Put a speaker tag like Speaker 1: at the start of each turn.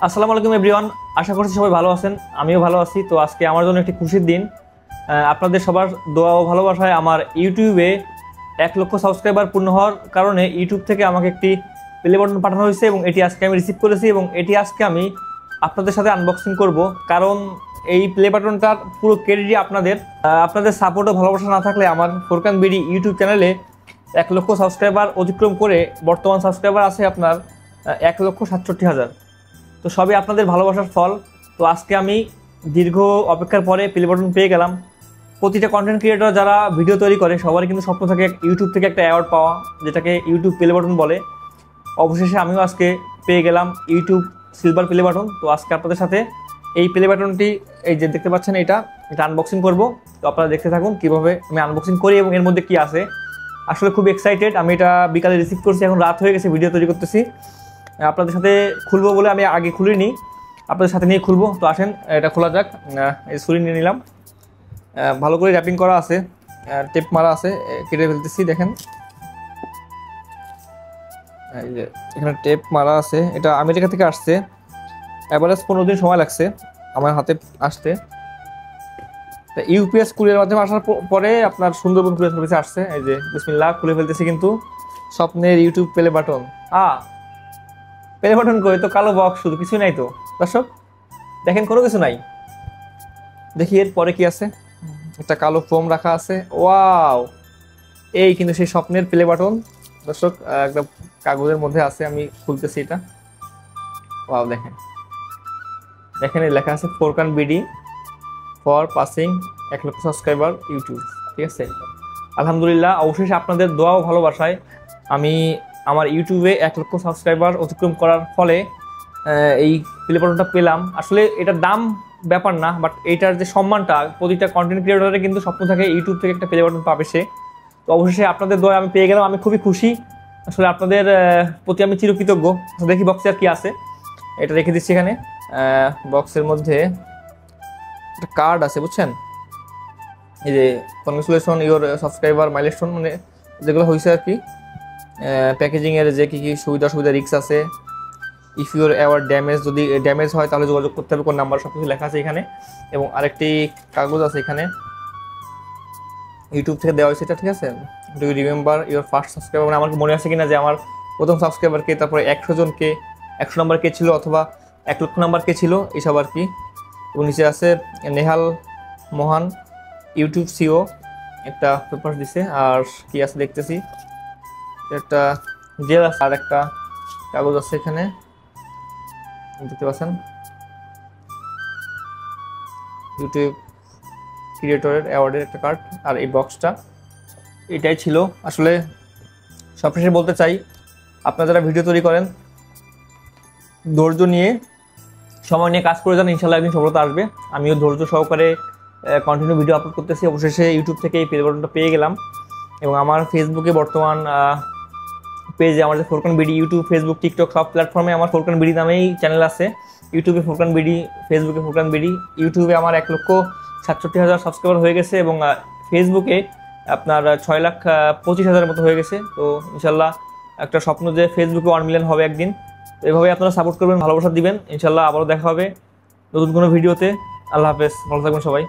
Speaker 1: আসসালামু আলাইকুম এভরিওয়ান, আশা করছি সবাই ভালো আছেন। আমিও ভালো আছি। তো আজকে আমার জন্য একটি খুশির দিন। আপনাদের সবার দোয়া ও ভালোবাসায় আমার ইউটিউবে 1 লক্ষ সাবস্ক্রাইবার পূর্ণ হওয়ার কারণে ইউটিউব থেকে আমাকে একটি প্লে বাটন পাঠানো হয়েছে এবং এটি আজকে আমি রিসিভ করেছি এবং এটি আজকে আমি আপনাদের সাথে আনবক্সিং করব। কারণ এই প্লে বাটনটার পুরো ক্রেডিটই আপনাদের সাপোর্ট ও ভালোবাসা না থাকলে আমার ফোরকান বিডি ইউটিউব চ্যানেলে 1 লক্ষ সাবস্ক্রাইবার অতিক্রম করে বর্তমান সাবস্ক্রাইবার আছে আপনার 1,67,000। তো সবই আপনাদের ভালোবাসার ফল। তো আজকে আমি দীর্ঘ অপেক্ষার পরে প্লে বাটন পেয়ে গেলাম। প্রতিটা কন্টেন্ট ক্রিয়েটর যারা ভিডিও তৈরি করে সবারই কিন্তু স্বপ্ন থাকে ইউটিউব থেকে একটা অ্যাওয়ার্ড পাওয়া, যেটাকে ইউটিউব প্লে বাটন বলে। অবশেষে আমিও আজকে পেয়ে গেলাম ইউটিউব সিলভার প্লে বাটন। তো আজকে আপনাদের সাথে এই প্লে বাটনটি, এই যে দেখতে পাচ্ছেন এটা আনবক্সিং করব। তো আপনারা দেখতে থাকুন কীভাবে আমি আনবক্সিং করি এবং এর মধ্যে কী আছে। আসলে খুব এক্সাইটেড। আমি এটা বিকালে রিসিভ করছি, এখন রাত হয়ে গেছে, ভিডিও তৈরি করতেছি। আপনাদের সাথে খুলবো বলে আমি আগে খুলিনি, আপনাদের সাথে নিয়ে খুলবো। তো আসেন এটা খোলা যাক। এই ছুরি নিয়ে নিলাম, ভালো করে র্যাপিং করা আছে, টেপ মারা আছে, কেটে ফেলতেছি। দেখেন এই যে এখানে টেপ মারা আছে। এটা আমেরিকা থেকে আসছে, অ্যাভারেজ 15 দিন সময় লাগছে আমার হাতে আসতে। ইউপিএস কুরিয়ার মাধ্যমে আসার পরে আপনার সুন্দরবন কুরিয়ার সার্ভিসে আসছে। এই যে বিসমিল্লাহ, খুলে ফেলতেছি কিন্তু স্বপ্নের YouTube play button. Play button করে তো কালো বক্স, শুধু কিছুই নাই তো দর্শক, দেখেন কোনো কিছু নাই। দেখি এর পরে কি আছে। একটা কালো ফোম রাখা আছে। ওয়াও, এই কিন্তু সেই স্বপ্নের প্লে বাটন দর্শক, একটা কাগজের মধ্যে আছে। আমি খুলতেছি এটা। ওয়াও, দেখেন দেখেন এই লেখা আছে ফোরকান বিডি ফর পাসিং 1 লক্ষ সাবস্ক্রাইবার ইউটিউব। ঠিক আছে, আলহামদুলিল্লাহ। অবশেষে আপনাদের দোয়া ও ভালোবাসায় আমি আমার ইউটিউবে 1 লক্ষ সাবস্ক্রাইবার অতিক্রম করার ফলে এই প্লে বাটনটা পেলাম। আসলে এটার দাম ব্যাপার না, বাট এইটার যে সম্মানটা, প্রতিটা কন্টেন্ট ক্রিয়েটরের কিন্তু স্বপ্ন থাকে ইউটিউব থেকে একটা প্লে বাটন পাবে সে। তো অবশেষে আপনাদের দোয়া আমি পেয়ে গেলাম, আমি খুবই খুশি। আসলে আপনাদের প্রতি আমি চিরকৃতজ্ঞ। দেখি বক্সে আর কি আছে, এটা রেখে দিচ্ছি এখানে। বক্সের মধ্যে একটা কার্ড আছে, বুঝছেন। এই যে কনগ্রেচুলেশন ইওর সাবস্ক্রাইবার মাইলস্টোন, মানে যেগুলো হয়েছে আর কি। প্যাকেজিংয়ের যে কী কী সুবিধা রিস্ক আছে, ইফ ইউর অ্যাওয়ার্ড ড্যামেজ, যদি ড্যামেজ হয় তাহলে যোগাযোগ করতে হবে, কোন নাম্বার, সব কিছু লেখা আছে এখানে। এবং আরেকটি কাগজ আছে এখানে, ইউটিউব থেকে দেওয়া হয়েছে এটা। ঠিক আছে, do you remember your first subscriber, মানে আমার মনে আছে কিনা যে আমার প্রথম সাবস্ক্রাইবার কে, তারপরে 100 জনকে 100 নাম্বার কে ছিল, অথবা 1 লক্ষ নাম্বার কে ছিল, এইসব আর কি। এবং নিচে আছে নেহাল মোহন ইউটিউব সিও, একটা পেপার দিছে। আর কি আছে দেখতেছি, একটা জেল আছে, আর একটা কাগজ আছে এখানে, দেখতে পাচ্ছেন ইউটিউব ক্রিয়েটরের অ্যাওয়ার্ডের একটা কার্ড। আর এই বক্সটা, এটাই ছিল। আসলে সবশেষে বলতে চাই, আপনারা যারা ভিডিও তৈরি করেন ধৈর্য নিয়ে, সময় নিয়ে কাজ করে যান, ইনশাল্লাহ একদিন সফলতা আসবে। আমিও ধৈর্য সহকারে কন্টিনিউ ভিডিও আপলোড করতেছি। অবশেষে ইউটিউব থেকে এই প্লে বাটনটা পেয়ে গেলাম। এবং আমার ফেসবুকে বর্তমান পেজে, আমার যে Furqan BD YouTube, Facebook, TikTok, সব প্ল্যাটফর্মে আমার ফোরকান বিডি নামেই চ্যানেল আছে। ইউটিউবে ফোরকান বিডি, ফেসবুকে ফোরকান বিডি। ইউটিউবে আমার 1,67,000 সাবস্ক্রাইবার হয়ে গেছে এবং ফেসবুকে আপনার 6,25,000 মতো হয়ে গেছে। তো ইনশাল্লাহ একটা স্বপ্ন যে ফেসবুকে 1 মিলিয়ন হবে একদিন। তো এভাবে আপনারা সাপোর্ট করবেন, ভালোবাসা দিবেন। ইনশাল্লাহ আবারও দেখা হবে নতুন কোনো ভিডিওতে। আল্লাহ হাফেজ, ভালো থাকবেন সবাই।